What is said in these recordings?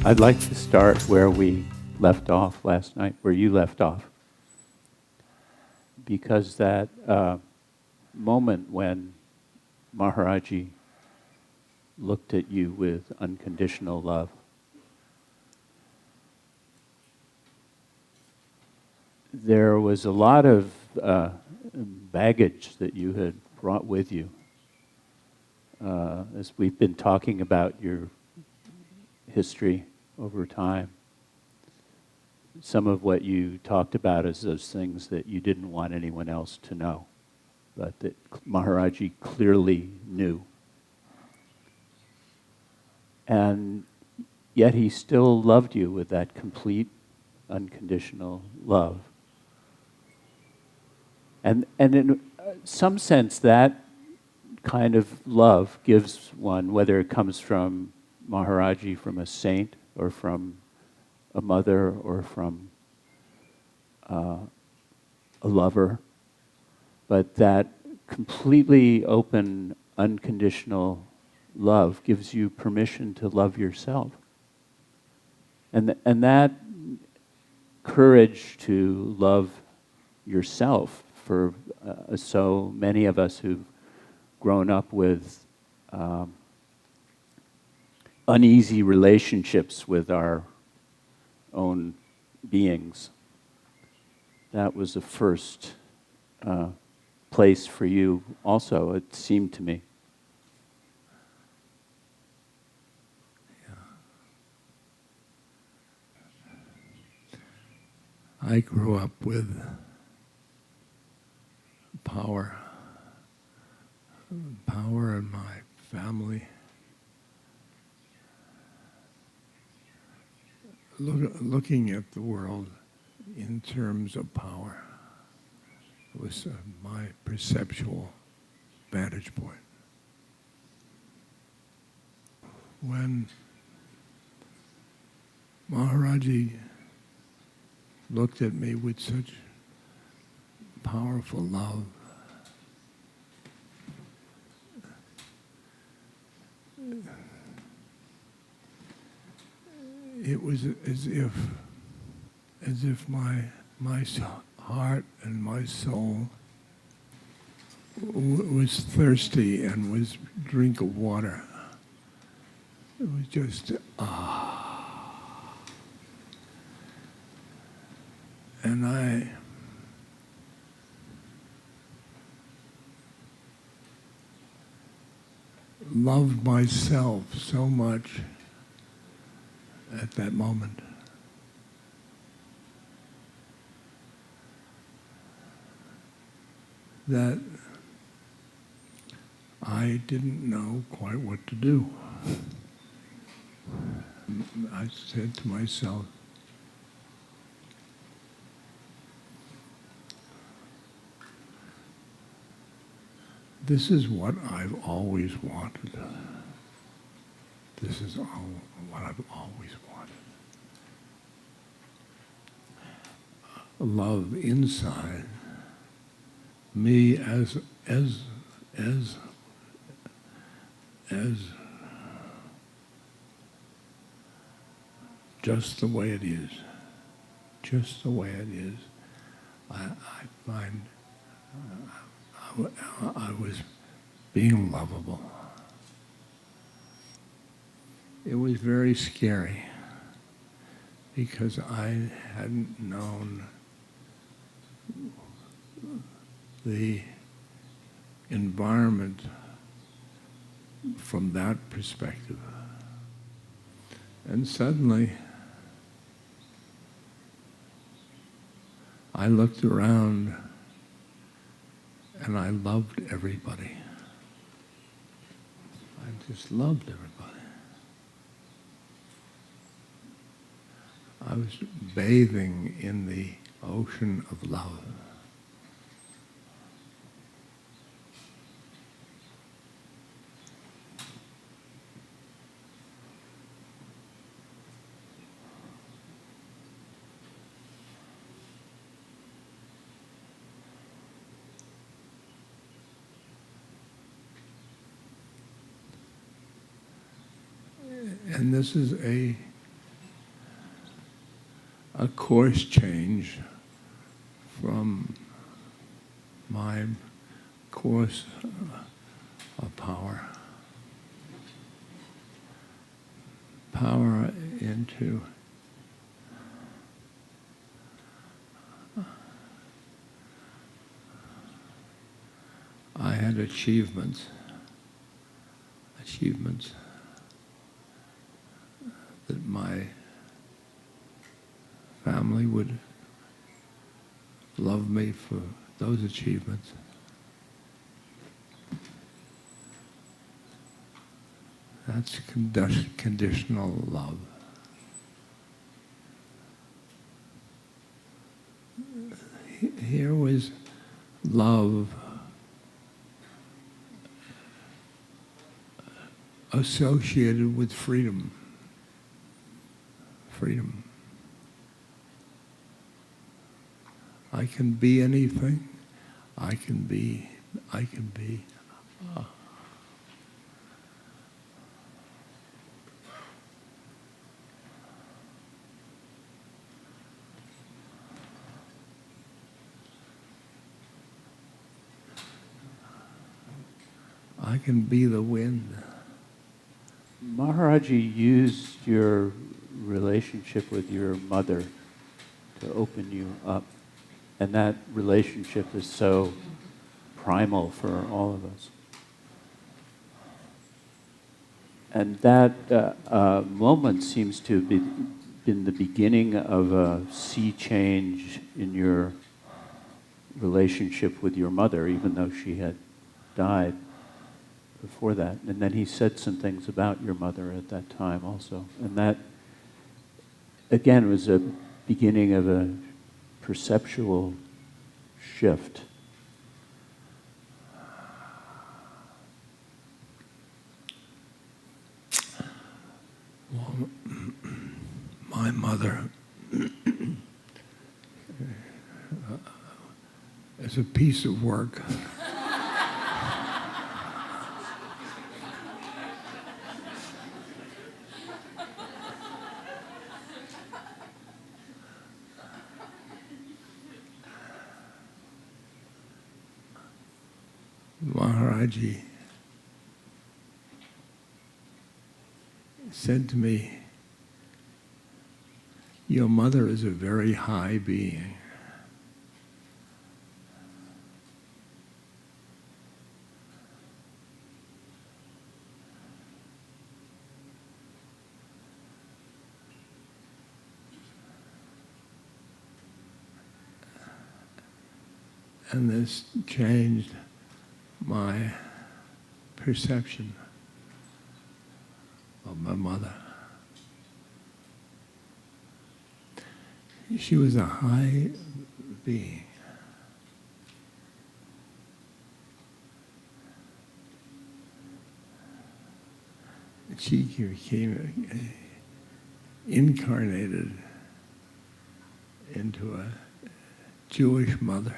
I'd like to start where we left off last night, where you left off. Because that moment when Maharaj-ji looked at you with unconditional love, there was a lot of baggage that you had brought with you. As we've been talking about your history over time, some of what you talked about is those things that you didn't want anyone else to know, but that Maharaj-ji clearly knew. And yet he still loved you with that complete, unconditional love. And in some sense, that kind of love gives one, whether it comes from Maharaj-ji, from a saint, or from a mother, or from a lover, but that completely open, unconditional love gives you permission to love yourself. And that courage to love yourself, for so many of us who've grown up with uneasy relationships with our own beings, that was the first place for you also, it seemed to me. I grew up with power in my family. Looking at the world in terms of power was my perceptual vantage point. When Maharaj-ji looked at me with such powerful love, it was as if my heart and my soul was thirsty and was drink of water. It was just and I loved myself so much at that moment. That I didn't know quite what to do. I said to myself, this is what I've always wanted. This is what I've always wanted. Love inside me as just the way it is. Just the way it is. I find I was being lovable. It was very scary because I hadn't known the environment from that perspective. And suddenly, I looked around and I loved everybody. I just loved everybody. I was bathing in the ocean of love. And this is a a course change from my course of power into I had achievements that my family would love me for those achievements. That's conditional love. Here was love associated with freedom. Freedom. I can be anything. I can be. I can be the wind. Maharaj-ji used your relationship with your mother to open you up. And that relationship is so primal for all of us. And that moment seems to have been the beginning of a sea change in your relationship with your mother, even though she had died before that. And then he said some things about your mother at that time also. And that, again, was a beginning of a perceptual shift. Well, my mother is a piece of work. Maharaj-ji said to me, "Your mother is a very high being." And this changed my perception of my mother. She was a high being. She became incarnated into a Jewish mother.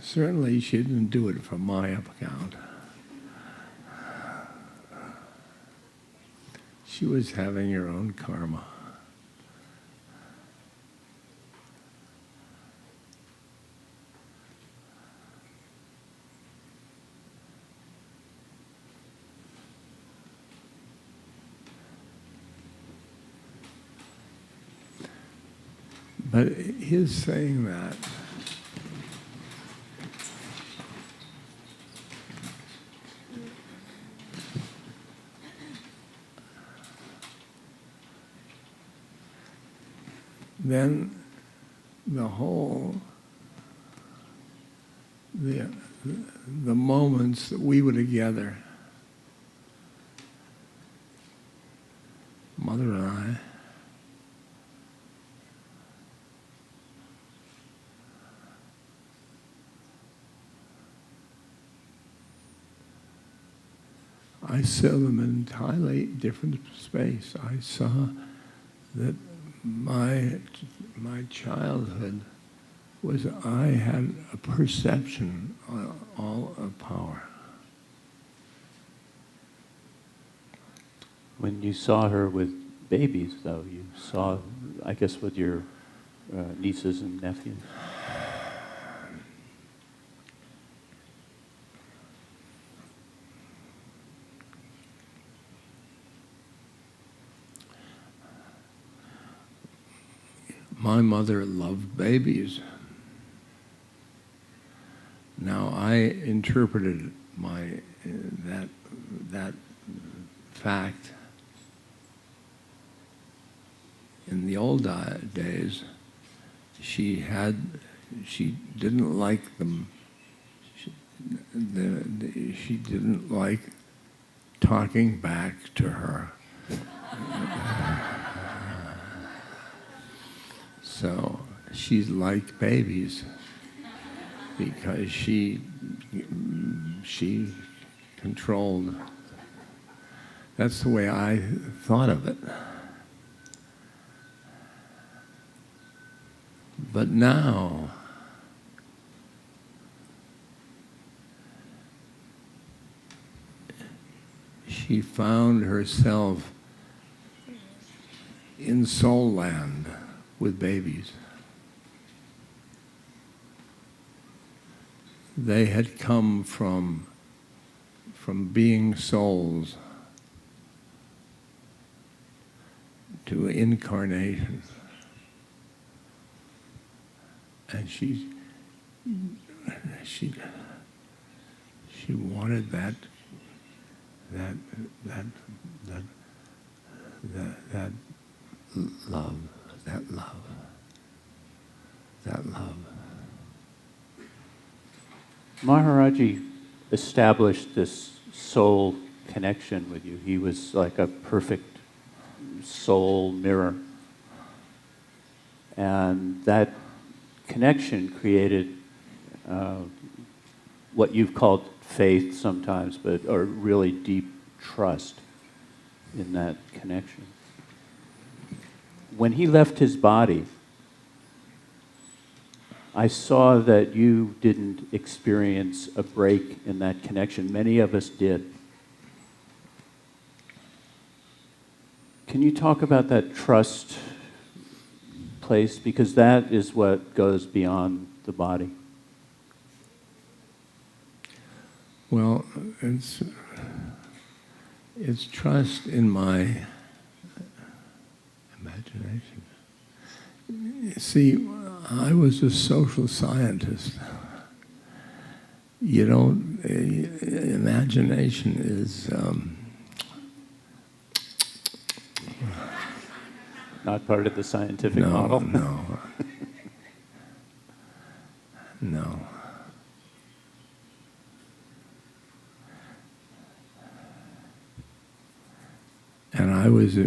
Certainly she didn't do it for my account. She was having her own karma. But his saying that then the whole, the moments that we were together, Mother and I, I saw them in an entirely different space. I saw that my childhood was I had a perception all of power. When you saw her with babies, though, you saw, I guess, with your nieces and nephews. My mother loved babies. Now I interpreted that fact in the old days. She didn't like them. She didn't like talking back to her. So she liked babies because she controlled. That's the way I thought of it. But now, she found herself in soul land with babies. They had come from being souls to incarnation. And she wanted that love, that love. Maharaj-ji established this soul connection with you. He was like a perfect soul mirror. And that connection created what you've called faith sometimes, or really deep trust in that connection. When he left his body, I saw that you didn't experience a break in that connection. Many of us did. Can you talk about that trust place? Because that is what goes beyond the body. Well, it's trust in my imagination. See, I was a social scientist. You don't, imagination is... Not part of the scientific model? No. No. And I was a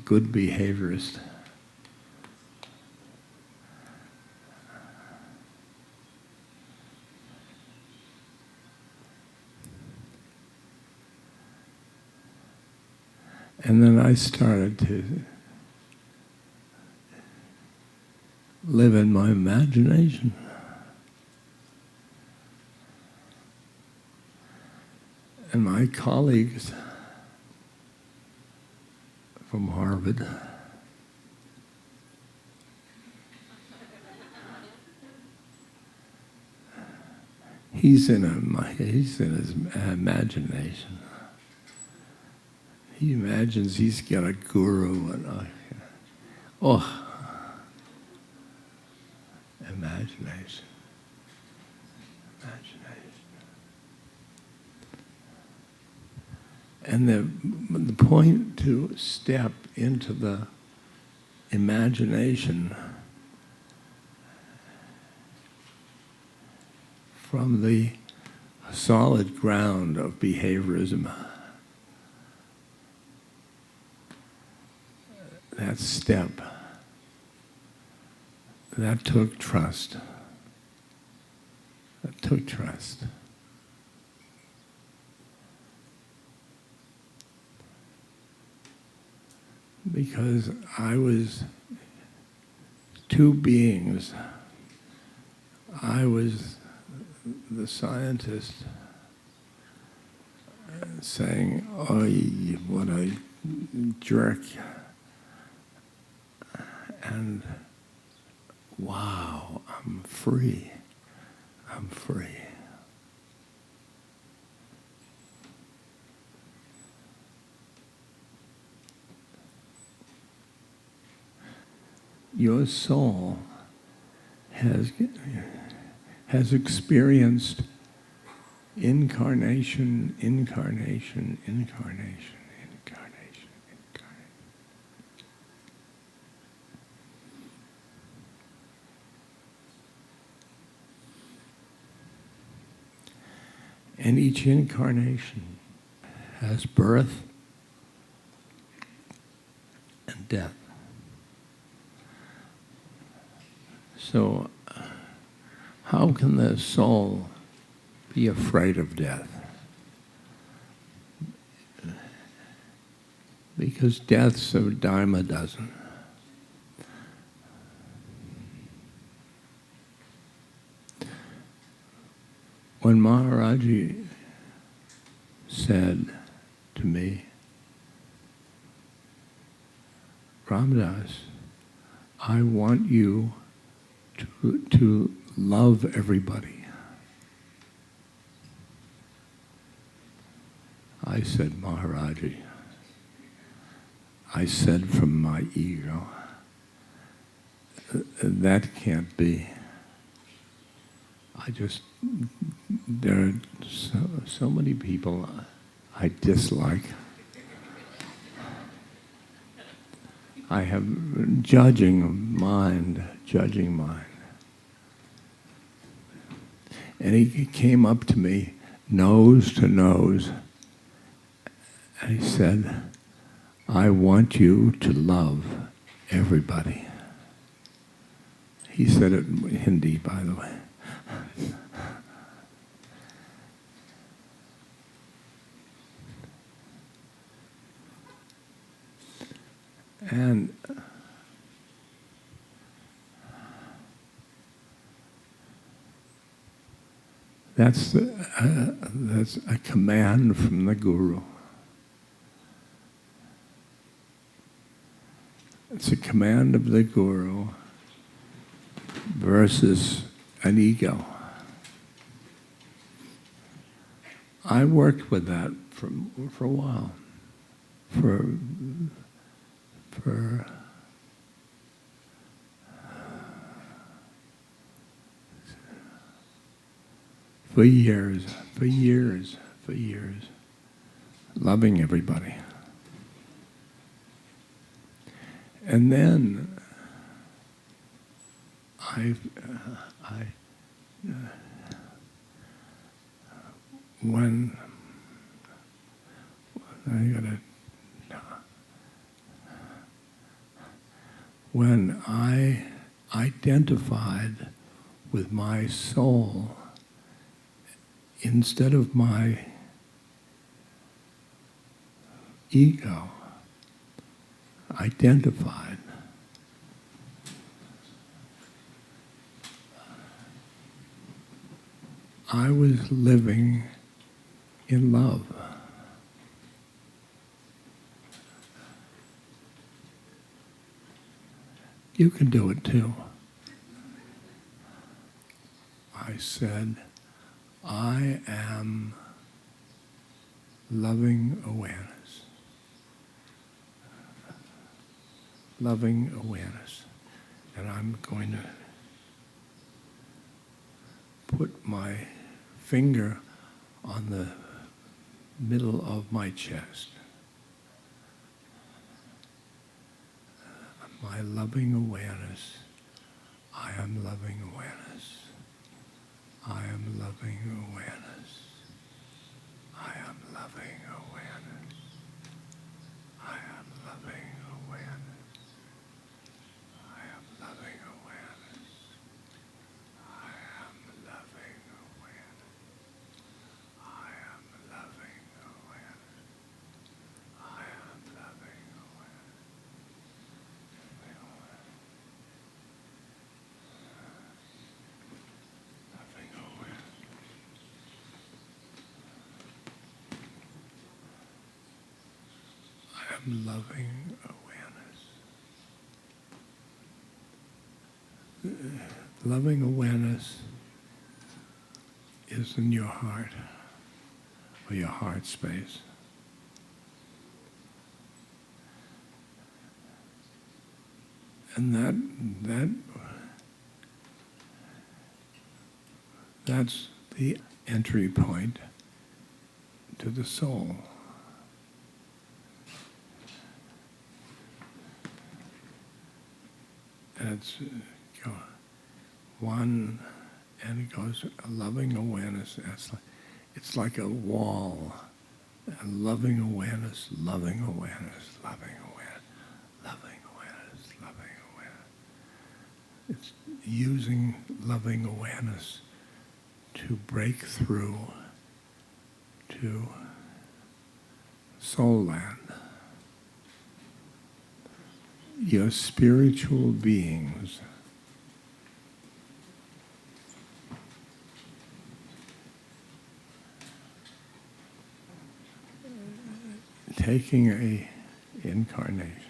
good behaviorist. And then I started to live in my imagination. And my colleagues from Harvard he's in his imagination. He imagines he's got a guru and imagination. And the point to step into the imagination from the solid ground of behaviorism, that step, that took trust. That took trust. because I was two beings. I was the scientist saying, "Oh, what a jerk," and wow, I'm free. I'm free. Your soul has experienced incarnation, incarnation, incarnation, incarnation, incarnation. And each incarnation has birth and death. So, how can the soul be afraid of death? Because death's a dime a dozen. When Maharaj-ji said to me, "Ramdas, I want you to love everybody," I said, "Maharaj-ji," I said from my ego, "that can't be. There are so many people I dislike. I have judging mind. And he came up to me, nose to nose, and he said, "I want you to love everybody." He said it in Hindi, by the way. And that's a command from the Guru. It's a command of the Guru versus an ego. I worked with that for a while. For years, loving everybody. And then when I identified with my soul instead of my ego, identified, I was living in love. You can do it too. I said, I am loving awareness. Loving awareness. And I'm going to put my finger on the middle of my chest. My loving awareness. I am loving awareness. I am loving awareness. I am loving awareness. I am loving awareness. I am loving awareness. I am loving awareness. I am loving awareness. I am loving awareness. and loving awareness. Loving awareness is in your heart, or your heart space. And that's the entry point to the soul. And it's one, and it goes a loving awareness. It's like a wall. A loving awareness, loving awareness, loving awareness, loving awareness, loving awareness. It's using loving awareness to break through to soul land. Your spiritual beings taking a incarnation.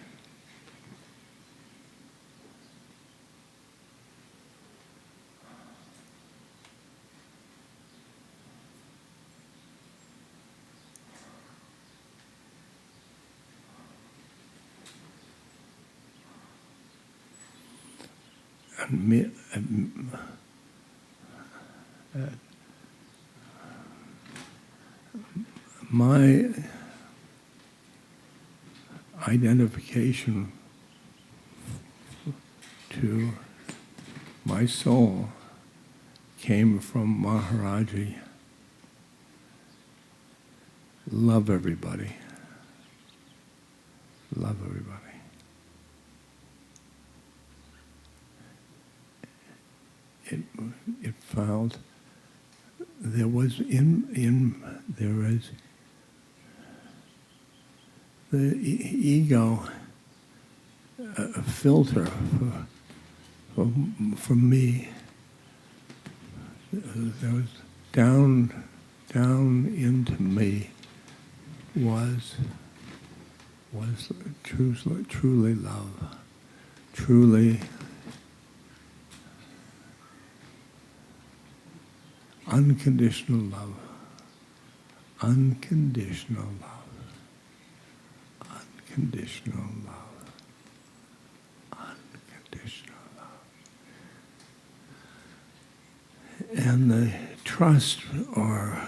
My identification to my soul came from Maharaj-ji. Love everybody. Love everybody. It found there was the ego a filter for me. There was down into me was truly love, truly unconditional love, unconditional love, unconditional love, unconditional love. And the trust, or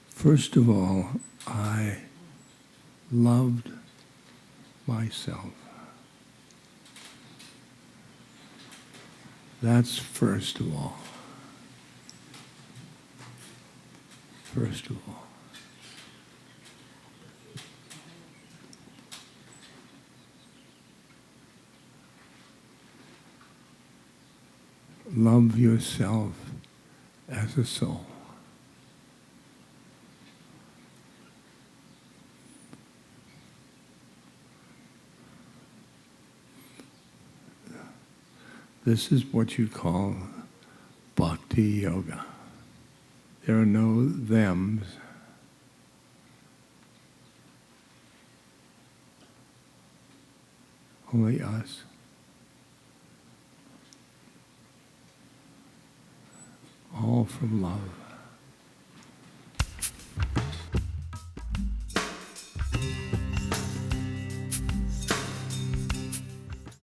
first of all, I loved myself. That's first of all. First of all. Love yourself as a soul. This is what you call bhakti yoga. There are no thems. Only us. All from love.